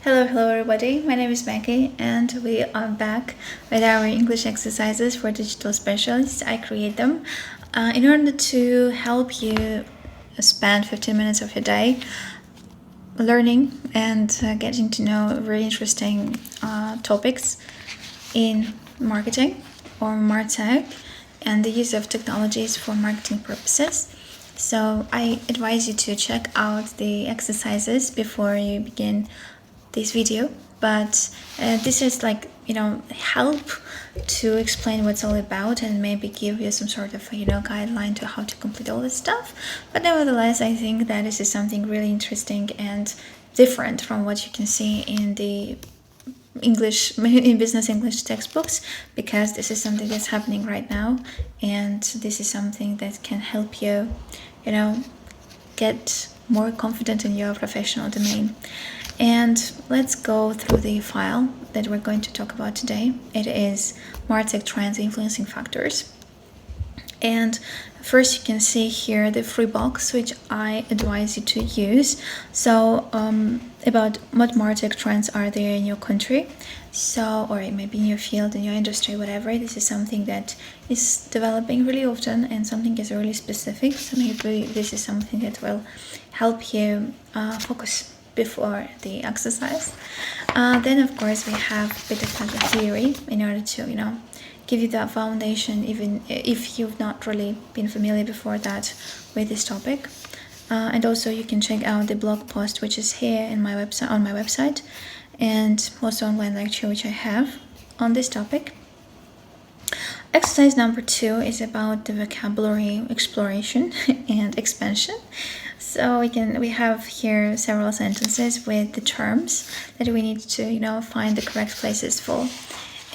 Hello everybody. My name is Maggie and we are back with our English exercises for digital specialists. I create them in order to help you spend 15 minutes of your day learning and getting to know really interesting topics in marketing or MarTech and the use of technologies for marketing purposes. So I advise you to check out the exercises before you begin this video, but this is help to explain what's all about and maybe give you some sort of guideline to how to complete all this stuff. But nevertheless, I think that this is something really interesting and different from what you can see in the business English textbooks, because this is something that's happening right now, and this is something that can help you get more confident in your professional domain. And let's go through the file that we're going to talk about today. It is MarTech Trends Influencing Factors. And first you can see here the free box, which I advise you to use. So about what MarTech trends are there in your country, or maybe in your field, in your industry, whatever. This is something that is developing really often and something is really specific. So maybe this is something that will help you focus before the exercise. Then of course we have a bit of the theory in order to give you that foundation, even if you've not really been familiar before that with this topic. And also you can check out the blog post which is here on my website, and also online lecture which I have on this topic. Exercise number 2 is about the vocabulary exploration and expansion. So we have here several sentences with the terms that we need to find the correct places for.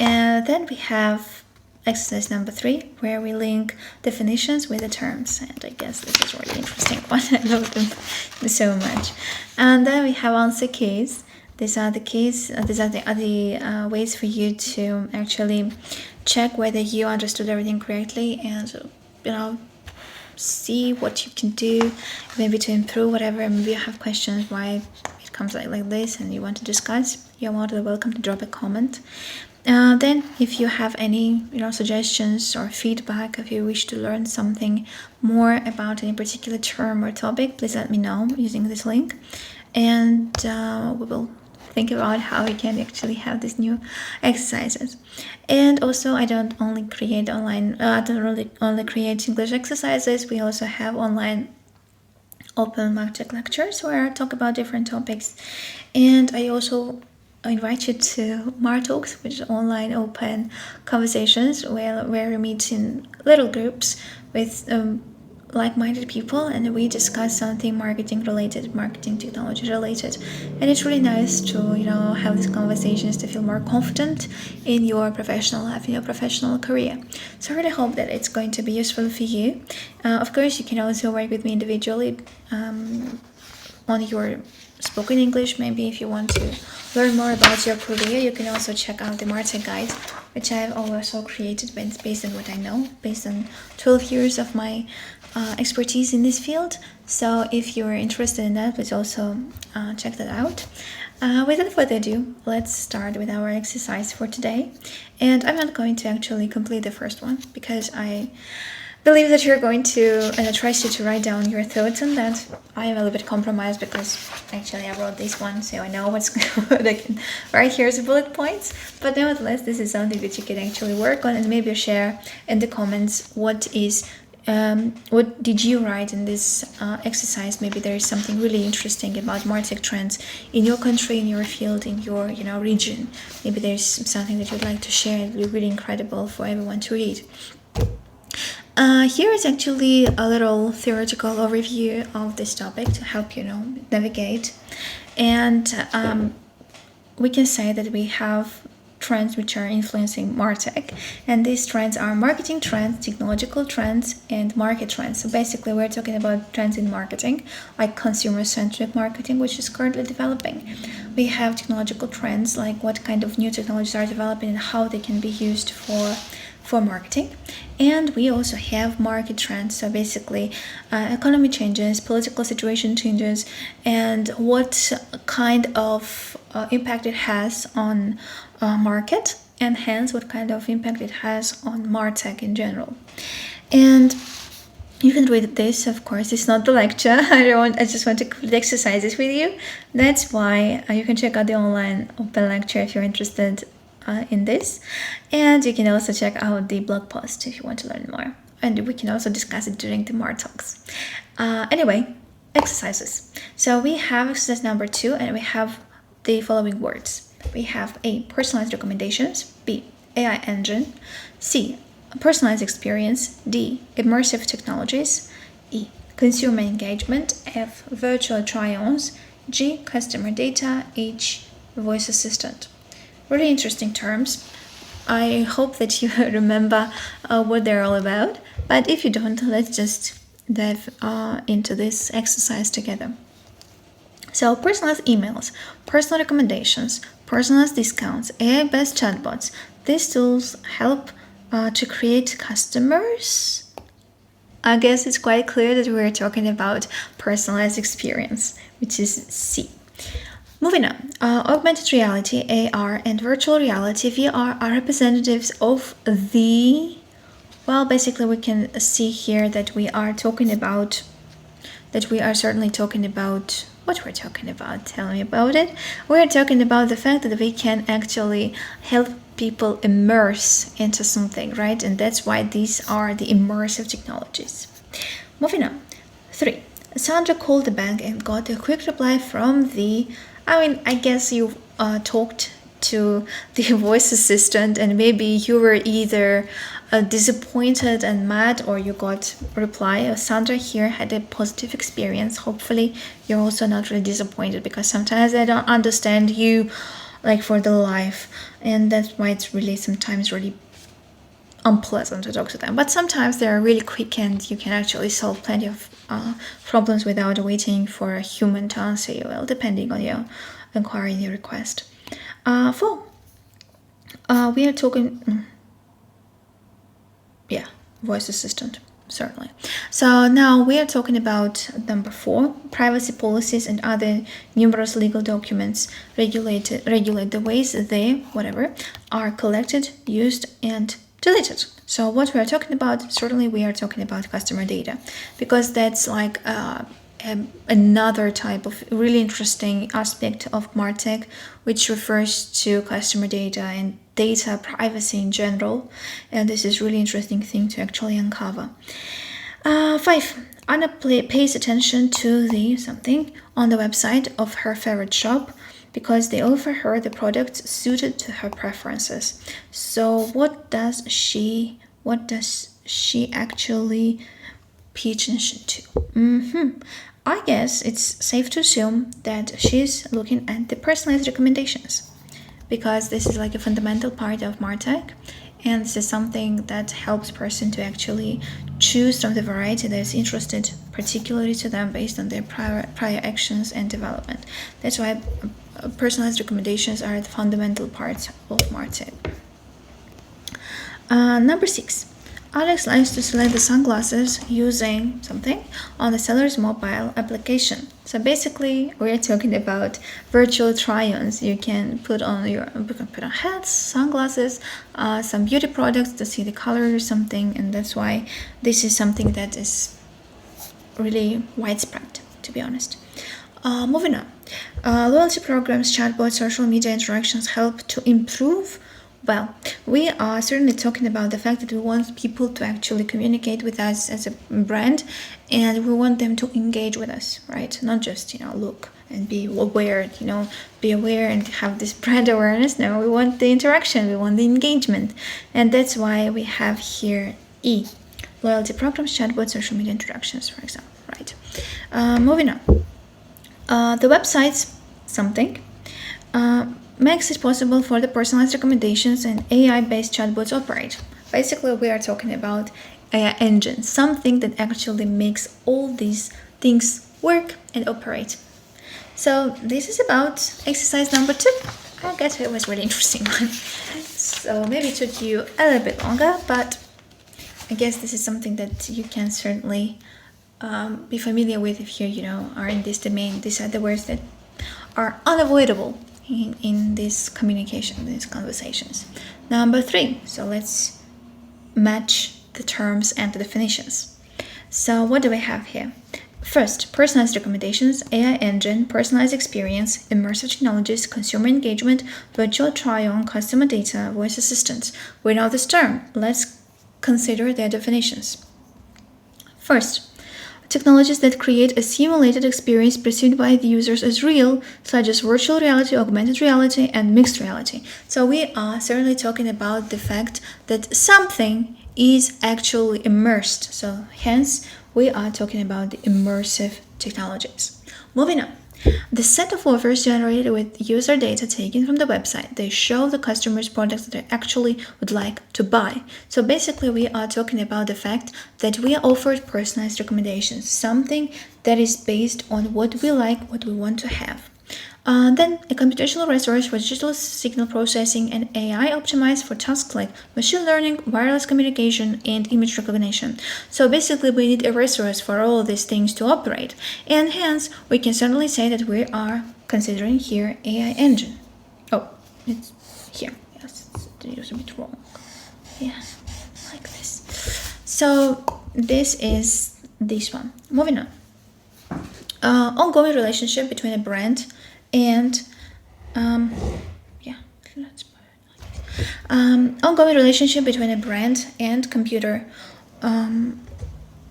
And then we have exercise number 3, where we link definitions with the terms. And I guess this is a really interesting one. I love them so much. And then we have answer keys. These are the keys. These are the ways for you to actually check whether you understood everything correctly and see what you can do, maybe to improve whatever. Maybe you have questions why it comes like this and you want to discuss. You're more than welcome to drop a comment. Then if you have any suggestions or feedback, if you wish to learn something more about any particular term or topic, please let me know using this link, and we will think about how we can actually have these new exercises. And also, I don't only create English exercises. We also have online open MarTech lectures where I talk about different topics. And I also invite you to MarTalks, which is online open conversations where we meet in little groups with like-minded people, and we discuss something marketing related, marketing technology related. And it's really nice to have these conversations to feel more confident in your professional life, in your professional career. So I really hope that it's going to be useful for you. Of course, you can also work with me individually on your spoken English. Maybe if you want to learn more about your career, you can also check out the MarTech guide, which I've also created based on what I know, based on 12 years of my expertise in this field. So if you're interested in that, please also check that out. Without further ado, let's start with our exercise for today. And I'm not going to actually complete the first one because I believe that you're going to, and I trust you to write down your thoughts on that. I am a little bit compromised because actually I wrote this one, so I know what's what I can write here as bullet points. But nevertheless, this is something that you can actually work on, and maybe share in the comments what did you write in this exercise. Maybe there is something really interesting about MarTech trends in your country, in your field, in your region. Maybe there's something that you'd like to share. It would be really incredible for everyone to read. Here is actually a little theoretical overview of this topic to help you navigate. And we can say that we have trends which are influencing MarTech, and these trends are marketing trends, technological trends, and market trends. So basically we're talking about trends in marketing, like consumer-centric marketing, which is currently developing. We have technological trends, like what kind of new technologies are developing and how they can be used for marketing. And we also have market trends, so basically economy changes, political situation changes, and what kind of impact it has on market, and hence what kind of impact it has on MarTech in general. And you can read this, of course. It's not the lecture. I just want to complete exercises with you. That's why you can check out the online open lecture if you're interested in this. And you can also check out the blog post if you want to learn more. And we can also discuss it during the MAR talks. Anyway, exercises. So we have exercise number 2, and we have the following words. We have A, personalized recommendations, B, AI engine, C, personalized experience, D, immersive technologies, E, consumer engagement, F, virtual try-ons, G, customer data, H, voice assistant. Really interesting terms. I hope that you remember what they're all about, but if you don't, let's just dive into this exercise together. So personalized emails, personal recommendations, personalized discounts, AI-based chatbots. These tools help to create customers. I guess it's quite clear that we're talking about personalized experience, which is C. Moving on, augmented reality, AR, and virtual reality, VR, are representatives of the, well, basically we can see here that we are certainly talking about what we're talking about. Tell me about it. We're talking about the fact that we can actually help people immerse into something, right? And that's why these are the immersive technologies. Moving on. 3. Sandra called the bank and got a quick reply from I guess you talked to the voice assistant, and maybe you were either disappointed and mad, or you got a reply. Sandra here had a positive experience. Hopefully you're also not really disappointed, because sometimes I don't understand you like for the life, and that's why it's really sometimes really unpleasant to talk to them. But sometimes they're really quick, and you can actually solve plenty of problems without waiting for a human to answer you, well, depending on your inquiry and your request. 4. We are talking, voice assistant, certainly. So now we are talking about number 4, privacy policies and other numerous legal documents regulate the ways they, are collected, used, and deleted. So what we are talking about, certainly we are talking about customer data, because that's like another type of really interesting aspect of MarTech, which refers to customer data and data privacy in general. And this is really interesting thing to actually uncover. 5. Anna pays attention to the something on the website of her favorite shop, because they offer her the products suited to her preferences. So what does she actually pay attention to? I guess it's safe to assume that she's looking at the personalized recommendations, because this is like a fundamental part of MarTech, and this is something that helps person to actually choose from the variety that is interested particularly to them based on their prior actions and development. That's why personalized recommendations are the fundamental part of MarTech. Number 6. Alex likes to select the sunglasses using something on the seller's mobile application. So basically, we're talking about virtual try-ons. You can put on hats, sunglasses, some beauty products to see the color or something, and that's why this is something that is really widespread, to be honest. Moving on. Loyalty programs, chatbots, social media interactions help to improve. Well, we are certainly talking about the fact that we want people to actually communicate with us as a brand, and we want them to engage with us, right? Not just, look and be aware, and have this brand awareness. No, we want the interaction, we want the engagement. And that's why we have here E, loyalty programs, chatbots, social media interactions, for example, right? Moving on. The website's something makes it possible for the personalized recommendations and AI-based chatbots to operate. Basically, we are talking about AI engine, something that actually makes all these things work and operate. So this is about exercise number 2. I guess it was really interesting one. So maybe it took you a little bit longer, but I guess this is something that you can certainly be familiar with if you are in this domain. These are the words that are unavoidable in this communication, these conversations. Number 3, so let's match the terms and the definitions. So what do we have here? First, personalized recommendations, AI engine, personalized experience, immersive technologies, consumer engagement, virtual try-on, customer data, voice assistants. We know this term. Let's consider their definitions. First, technologies that create a simulated experience perceived by the users as real, such as virtual reality, augmented reality, and mixed reality. So we are certainly talking about the fact that something is actually immersed. So hence, we are talking about the immersive technologies. Moving on. The set of offers generated with user data taken from the website, they show the customers products that they actually would like to buy. So basically, we are talking about the fact that we are offered personalized recommendations, something that is based on what we like, what we want to have. Then a computational resource for digital signal processing and AI optimized for tasks like machine learning, wireless communication, and image recognition. So basically, we need a resource for all of these things to operate. And hence, we can certainly say that we are considering here AI engine. Oh, it's here. Yes, it was a bit wrong. Yeah, like this. So this is this one. Moving on. Ongoing relationship between a brand and ongoing relationship between a brand and computer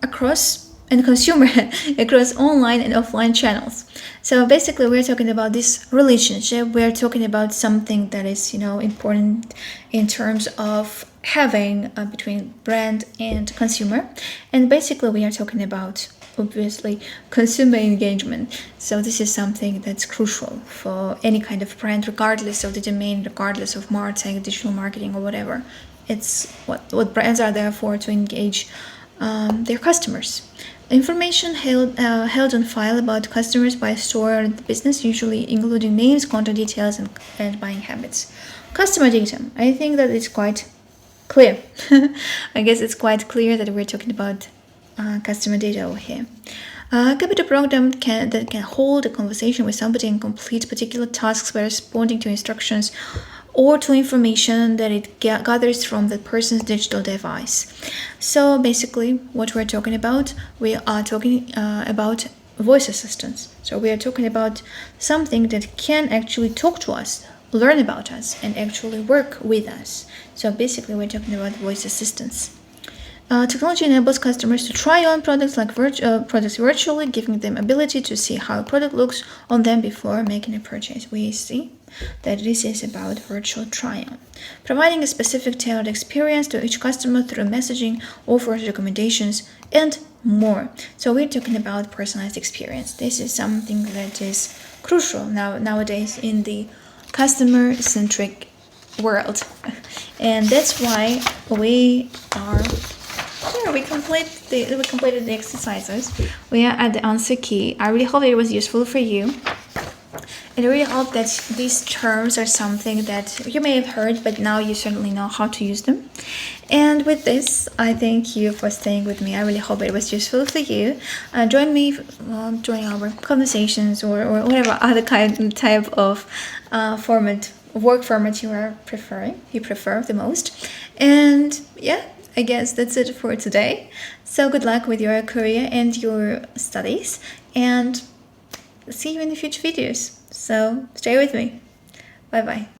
across and consumer across online and offline channels. So basically, we're talking about this relationship. We're talking about something that is, important in terms of having between brand and consumer. And basically, we are talking about obviously consumer engagement. So this is something that's crucial for any kind of brand, regardless of the domain, regardless of MarTech, digital marketing, or whatever. It's what brands are there for, to engage their customers. Information held on file about customers by a store or the business, usually including names, contact details, and buying habits. Customer data. I think that it's quite clear. I guess it's quite clear that we're talking about customer data over here. A computer program that can hold a conversation with somebody and complete particular tasks by responding to instructions or to information that it gathers from the person's digital device. So basically, what we're talking about, we are talking about voice assistants. So we are talking about something that can actually talk to us, learn about us, and actually work with us. So basically, we're talking about voice assistants. Technology enables customers to try on products products virtually, giving them ability to see how a product looks on them before making a purchase. We see that this is about virtual try-on, providing a specific tailored experience to each customer through messaging, offers, recommendations, and more. So we're talking about personalized experience. This is something that is crucial nowadays in the customer-centric world, and that's why we completed the exercises. We are at the answer key. I really hope it was useful for you. And I really hope that these terms are something that you may have heard, but now you certainly know how to use them. And with this, I thank you for staying with me. I really hope it was useful for you. Join me during our conversations or whatever other type of work format you prefer the most. And yeah, I guess that's it for today. So good luck with your career and your studies, and see you in the future videos. So stay with me. Bye bye.